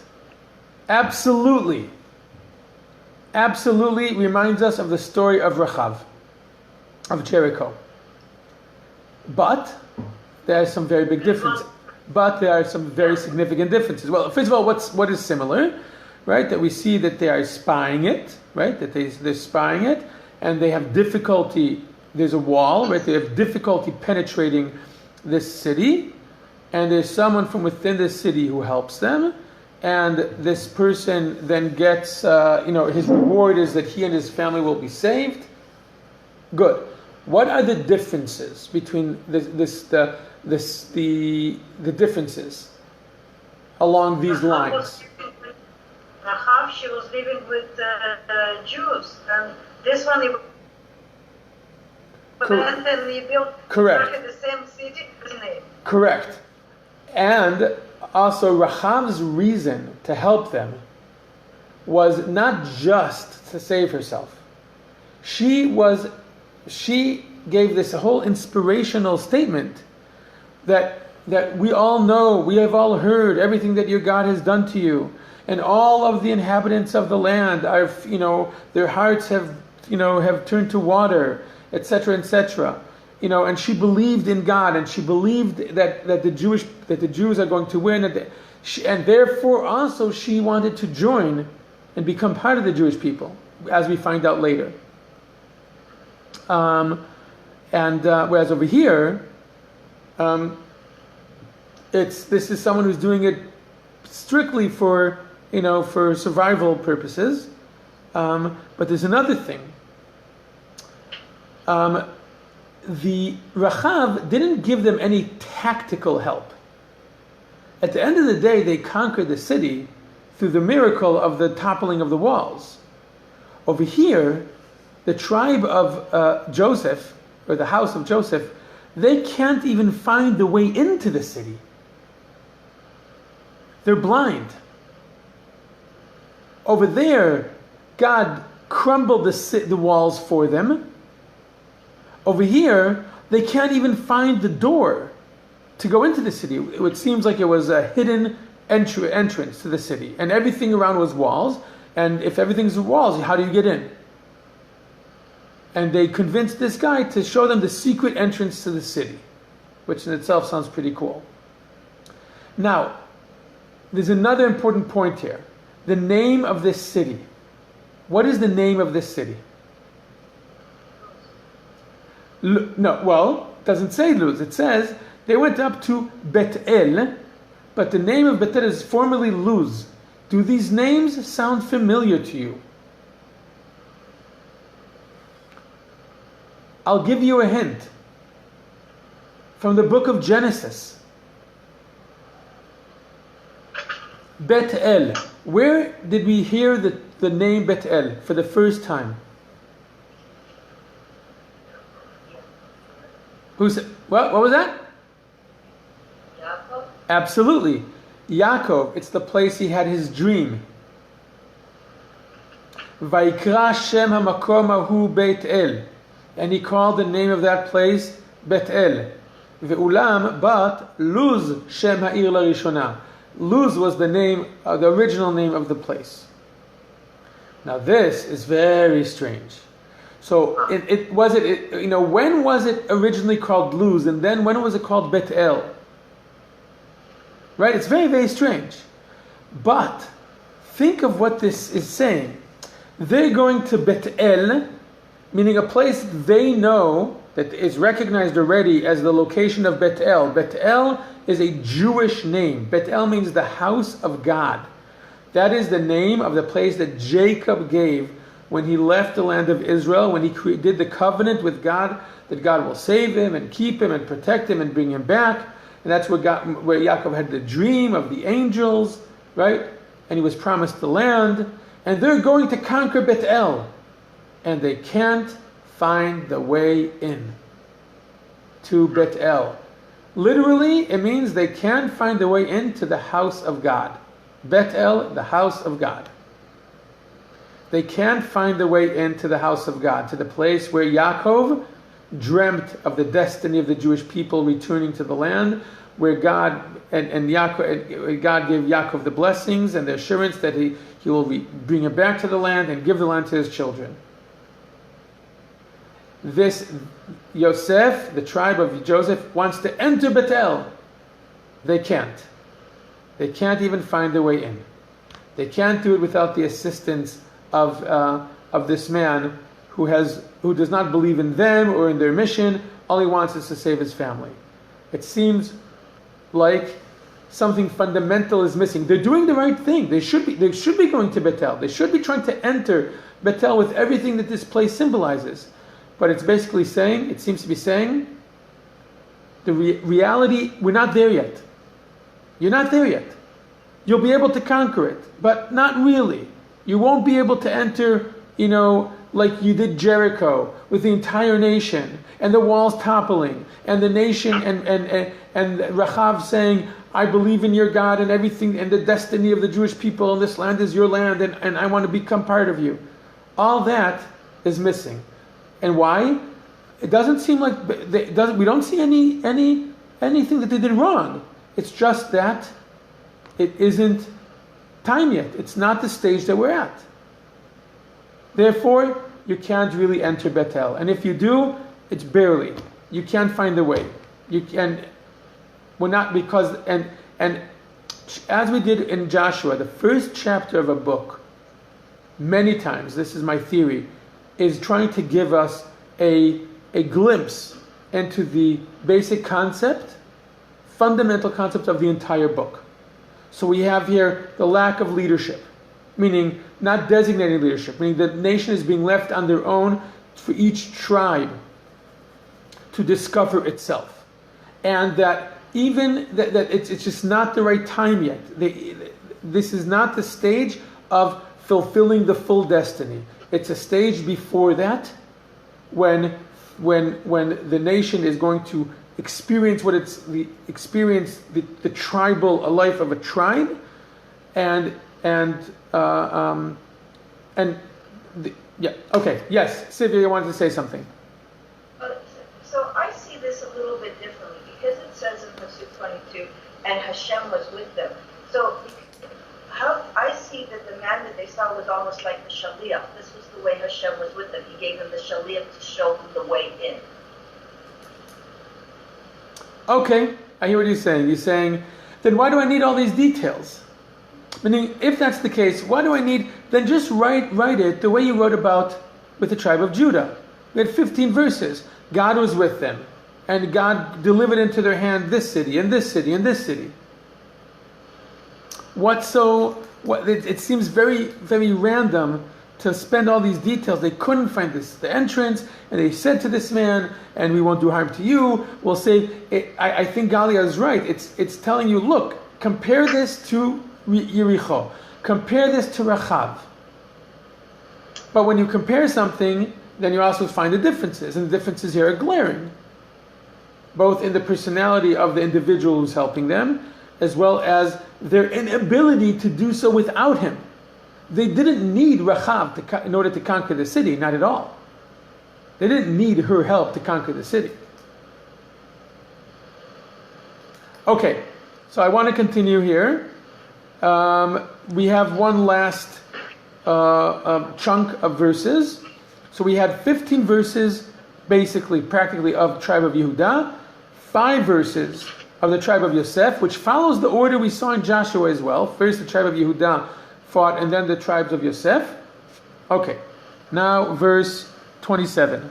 Absolutely reminds us of the story of Rachav, of Jericho. But there are some very big differences. But there are some very significant differences. Well, first of all, what is similar, right? That we see that they are spying it, right? That they're spying it, and they have difficulty. There's a wall, right? They have difficulty penetrating this city, and there's someone from within the city who helps them, and this person then gets, his reward is that he and his family will be saved. Good. What are the differences between the differences along these lines?
Rahab, she was living with Jews, and this one he went and he built the same city.
Correct. And also Rahab's reason to help them was not just to save herself. She gave this whole inspirational statement that we all know, we have all heard everything that your God has done to you, and all of the inhabitants of the land are, their hearts have turned to water, etc., etc. And she believed in God, and she believed that the Jews are going to win, and therefore also she wanted to join and become part of the Jewish people, as we find out later. Whereas over here, this is someone who's doing it strictly for survival purposes. But there's another thing. The Rachav didn't give them any tactical help. At the end of the day, they conquered the city through the miracle of the toppling of the walls. Over here, the tribe of Joseph, or the house of Joseph, they can't even find the way into the city. They're blind. Over there, God crumbled the walls for them. Over here, they can't even find the door to go into the city. It seems like it was a hidden entrance to the city, and everything around was walls. And if everything's walls, how do you get in? And they convinced this guy to show them the secret entrance to the city, which in itself sounds pretty cool. Now, there's another important point here. The name of this city. What is the name of this city? No, well, it doesn't say Luz. It says they went up to Bet-El, but the name of Bet-El is formerly Luz. Do these names sound familiar to you? I'll give you a hint. From the book of Genesis. Bet-El. Where did we hear the name Bet-El for the first time? Who said, what was that?
Yaakov?
Absolutely. Yaakov, it's the place he had his dream. Vaikra Shem HaMakom Ahu Bet-El. And he called the name of that place Bet-El. Ve'ulam, but Luz Shem Ha'ir LaRishona. Luz was the name, the original name of the place. Now this is very strange. So when was it originally called Luz, and then when was it called Bet-El? Right? It's very, very strange. But think of what this is saying. They're going to Bet-El, meaning a place they know that is recognized already as the location of Bet-El. Bet-El is a Jewish name. Bet-El means the house of God. That is the name of the place that Jacob gave when he left the land of Israel, when he did the covenant with God, that God will save him and keep him and protect him and bring him back. And that's where Yaakov had the dream of the angels, right? And he was promised the land. And they're going to conquer Bet-El. And they can't find the way in to Bet-El. Literally, it means they can't find the way into the house of God. Bet-El, the house of God. They can't find the way into the house of God, to the place where Yaakov dreamt of the destiny of the Jewish people returning to the land, where God God gave Yaakov the blessings and the assurance that he will bring him back to the land and give the land to his children. This Yosef, the tribe of Joseph, wants to enter Bethel. They can't. They can't even find their way in. They can't do it without the assistance of this man who does not believe in them or in their mission. All he wants is to save his family. It seems like something fundamental is missing. They're doing the right thing. They should be going to Bethel. They should be trying to enter Bethel with everything that this place symbolizes. But it's basically saying, it seems to be saying, the reality, we're not there yet. You're not there yet. You'll be able to conquer it, but not really. You won't be able to enter, like you did Jericho, with the entire nation, and the walls toppling, and the nation, and Rachav saying, I believe in your God and everything, and the destiny of the Jewish people, and this land is your land, and I want to become part of you. All that is missing. And why? It doesn't seem like we don't see anything that they did wrong. It's just that it isn't time yet. It's not the stage that we're at. Therefore, you can't really enter Bethel. And if you do, it's barely. You can't find the way. We're not, because, and as we did in Joshua, the first chapter of a book, many times, this is my theory, is trying to give us a glimpse into the basic concept, fundamental concept of the entire book. So we have here the lack of leadership, meaning not designating leadership, meaning the nation is being left on their own for each tribe to discover itself. And that even that it's just not the right time yet. This is not the stage of fulfilling the full destiny. It's a stage before that, when the nation is going to experience the tribal life of a tribe, yes, Sylvia, you wanted to say something.
So I see this a little bit differently, because it says in Pasuk 22, and Hashem was with them. So I see that the man that they saw was almost like the Shaliach. This was the way Hashem was with them. He gave them the Shaliach to show them the way in.
Okay, I hear what you're saying. You're saying, then why do I need all these details? Meaning, if that's the case, why do I need, then just write it the way you wrote about with the tribe of Judah. We had 15 verses. God was with them, and God delivered into their hand this city, and this city, and this city. It seems very, very random to spend all these details. They couldn't find the entrance, and they said to this man, and we won't do harm to you. We'll say, I think Galia is right. It's telling you, look, compare this to Yericho. Compare this to Rachav. But when you compare something, then you also find the differences, and the differences here are glaring, both in the personality of the individual who's helping them, as well as their inability to do so without him. They didn't need Rachav in order to conquer the city, not at all. They didn't need her help to conquer the city. Okay, so I want to continue here. We have one last chunk of verses. So we had 15 verses, basically, practically, of the tribe of Yehudah, 5 verses of the tribe of Yosef, which follows the order we saw in Joshua as well. First the tribe of Yehudah fought, and then the tribes of Yosef. Okay, now verse 27.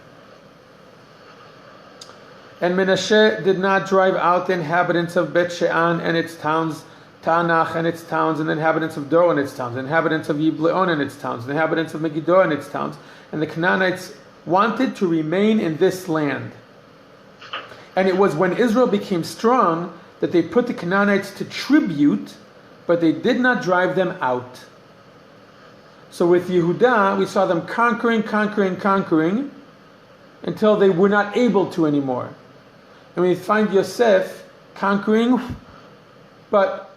And Menashe did not drive out the inhabitants of Bet She'an and its towns, Ta'anach and its towns, and the inhabitants of Dor and its towns, the inhabitants of Yibleon and its towns, the inhabitants of Megiddo and its towns. And the Canaanites wanted to remain in this land. And it was when Israel became strong that they put the Canaanites to tribute, but they did not drive them out. So with Yehudah, we saw them conquering, until they were not able to anymore. And we find Yosef conquering, but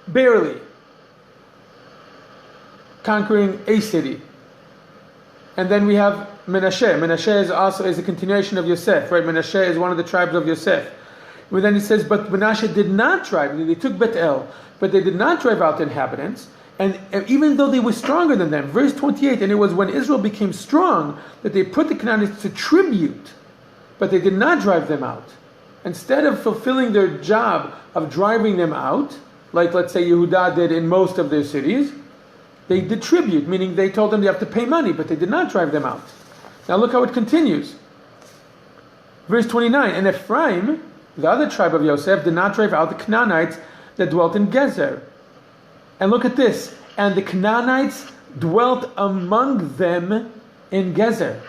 barely. Conquering a city. And then we have Menashe. Menashe is a continuation of Yosef, right? Menashe is one of the tribes of Yosef. And then he says, but Menashe did not drive. They took Bet El, but they did not drive out the inhabitants. And even though they were stronger than them, verse 28, and it was when Israel became strong that they put the Canaanites to tribute, but they did not drive them out. Instead of fulfilling their job of driving them out, like let's say Yehudah did in most of their cities, they did tribute, meaning they told them you have to pay money, but they did not drive them out. Now look how it continues. Verse 29, and Ephraim, the other tribe of Yosef, did not drive out the Canaanites that dwelt in Gezer. And look at this. And the Canaanites dwelt among them in Gezer.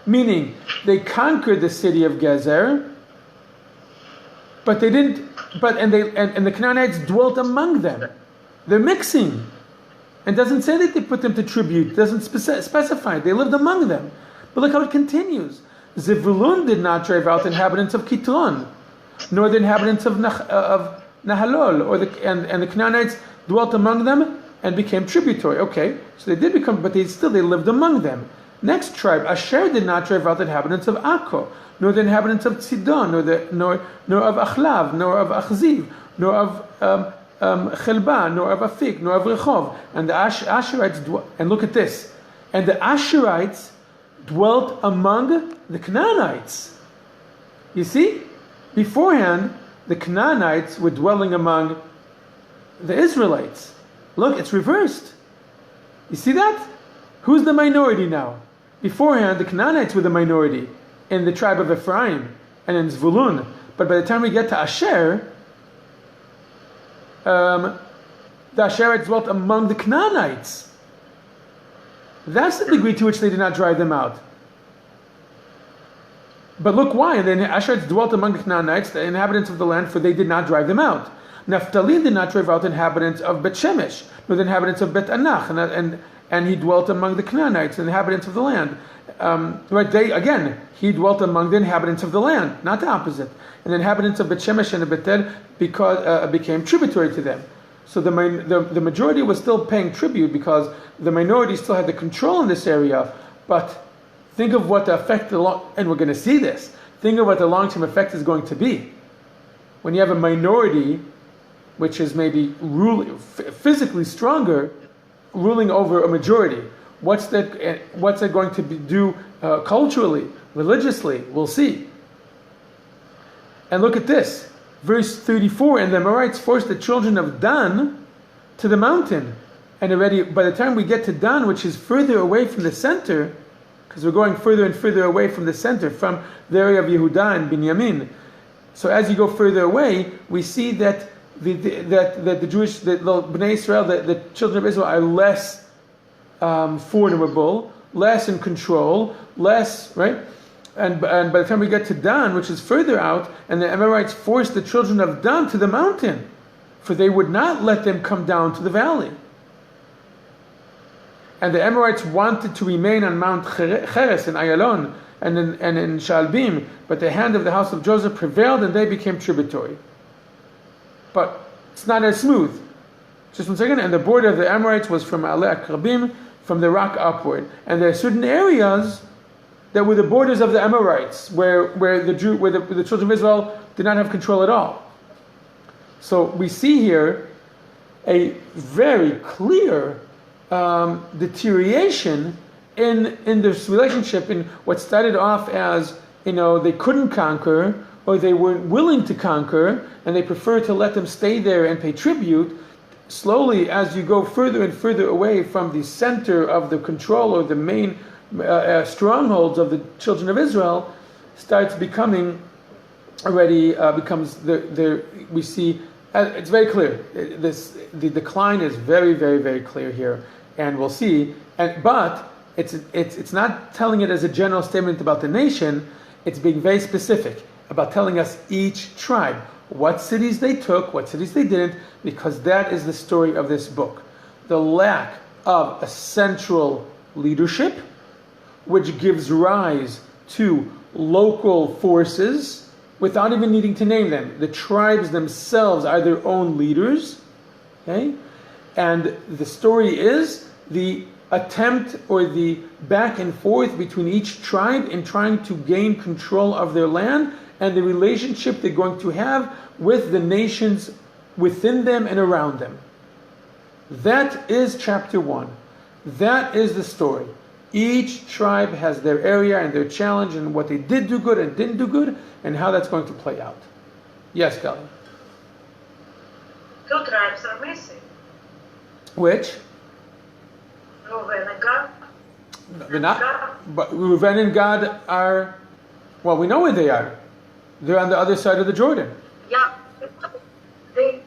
Meaning, they conquered the city of Gezer, but they didn't. And the Canaanites dwelt among them. They're mixing. And doesn't say that they put them to tribute. Doesn't specify. They lived among them. But look how it continues. Zevulun did not drive out the inhabitants of Kitron, nor the inhabitants of Nahalol, and the Canaanites dwelt among them and became tributary. Okay, so they did become, but they lived among them. Next tribe, Asher did not drive out the inhabitants of Akko, nor the inhabitants of Sidon, nor of Achlav, nor of Achziv, nor of Chelba, nor of Afik, nor of Rechov. And the Asherites, and look at this, and the Asherites dwelt among the Canaanites. You see? Beforehand, the Canaanites were dwelling among the Israelites. Look, it's reversed. You see that? Who's the minority now? Beforehand, the Canaanites were the minority in the tribe of Ephraim and in Zvulun. But by the time we get to Asher, the Asherites dwelt among the Canaanites. That's the degree to which they did not drive them out. But look why. And then Asherites dwelt among the Canaanites, the inhabitants of the land, for they did not drive them out. Naphtali did not drive out the inhabitants of Bet Shemesh, nor the inhabitants of Bet Anach, and he dwelt among the Canaanites, the inhabitants of the land. He dwelt among the inhabitants of the land, not the opposite. And the inhabitants of Bet Shemesh and Betel became tributary to them. So the majority was still paying tribute because the minority still had the control in this area. But think of what the effect, and we're going to see this, think of what the long-term effect is going to be. When you have a minority, which is maybe physically stronger, ruling over a majority, what's that going to do culturally, religiously? We'll see. And look at this. Verse 34, and the Amorites forced the children of Dan, to the mountain. And already, by the time we get to Dan, which is further away from the center, because we're going further and further away from the center, from the area of Yehuda and Binyamin. So as you go further away, we see that the Bnei Israel, the children of Israel, are less formidable, less in control, less, right? And by the time we get to Dan, which is further out, and the Amorites forced the children of Dan to the mountain, for they would not let them come down to the valley. And the Amorites wanted to remain on Mount Cheres in Ayalon and in Shaalbim, but the hand of the house of Joseph prevailed and they became tributary. But it's not as smooth. Just 1 second. And the border of the Amorites was from Ale Akrabim, from the rock upward. And there are certain areas that were the borders of the Amorites, where the children of Israel did not have control at all. So we see here a very clear deterioration in this relationship, in what started off as, they couldn't conquer, or they weren't willing to conquer, and they preferred to let them stay there and pay tribute. Slowly, as you go further and further away from the center of the control or the main strongholds of the children of Israel, starts becoming we see, it's very clear. The decline is very, very, very clear here. And we'll see, but it's not telling it as a general statement about the nation. It's being very specific about telling us each tribe, what cities they took, what cities they didn't, because that is the story of this book. The lack of a central leadership, which gives rise to local forces without even needing to name them. The tribes themselves are their own leaders, okay? And the story is the attempt or the back and forth between each tribe in trying to gain control of their land and the relationship they're going to have with the nations within them and around them. That is chapter 1. That is the story. Each tribe has their area and their challenge and what they did do good and didn't do good and how that's going to play out. Yes, Gali?
2 tribes are missing.
Which?
Reuven and Gad.
They're not, but Reuven and Gad are, well, we know where they are. They're on the other side of the Jordan.
Yeah. They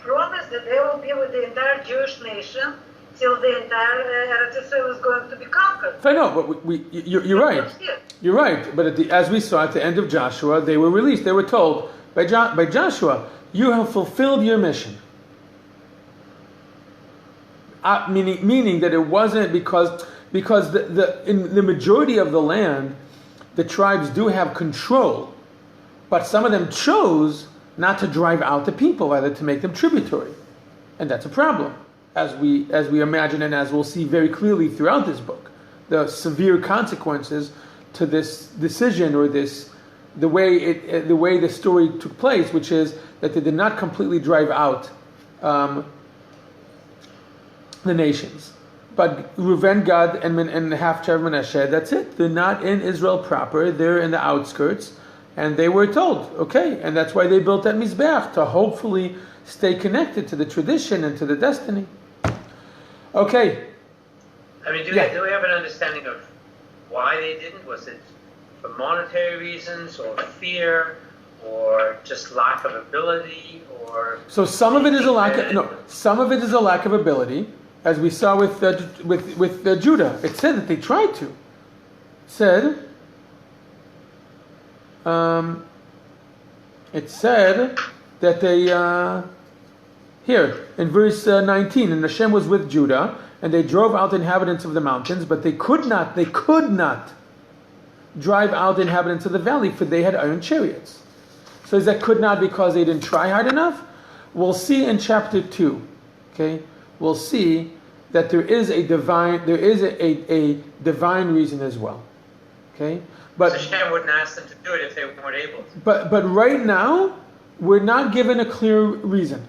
promised that they will be with the entire Jewish nation till the entire Eretz Yisrael is going to be conquered.
I know, but you're right. You're right. But as we saw at the end of Joshua, they were released. They were told by Joshua, you have fulfilled your mission. Meaning that it wasn't because in the majority of the land, the tribes do have control, but some of them chose not to drive out the people, rather to make them tributary, and that's a problem, as we imagine and as we'll see very clearly throughout this book, the severe consequences to this decision or the way the story took place, which is that they did not completely drive out the nations. But Reuven, Gad, and half tribe of Manasseh, that's it. They're not in Israel proper. They're in the outskirts. And they were told, okay. And that's why they built that Mizbeach, to hopefully stay connected to the tradition and to the destiny. Okay.
I mean, do we have an understanding of why they didn't? Was it for monetary reasons or fear or just lack of ability or... So
some of it is a lack of ability. As we saw with Judah, it said that they tried to. It said that they here in verse 19, and Hashem was with Judah, and they drove out the inhabitants of the mountains, but they could not drive out the inhabitants of the valley, for they had iron chariots. So is that could not because they didn't try hard enough? We'll see in chapter 2. Okay, we'll see that there is a divine reason as well. Okay, but
Hashem wouldn't ask them to do it if they weren't able to.
But right now we're not given a clear reason.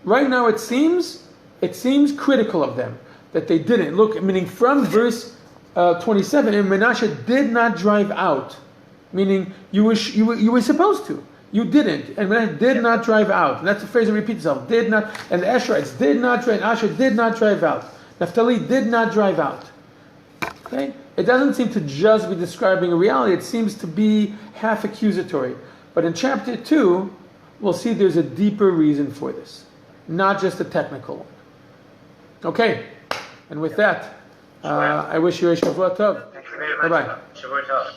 Right now it seems critical of them that they didn't. Look, meaning from verse 27, and Manasseh did not drive out, meaning you were supposed to. You didn't. And when I did not drive out, and that's the phrase that repeats itself, did not, and the Asherites did not drive, Asher did not drive out. Naphtali did not drive out. Okay? It doesn't seem to just be describing a reality, it seems to be half accusatory. But in chapter 2, we'll see there's a deeper reason for this, not just a technical one. Okay? And with that, I wish you a Shavua Tov.
Thank you very much.
Bye-bye.
Shavua Tov.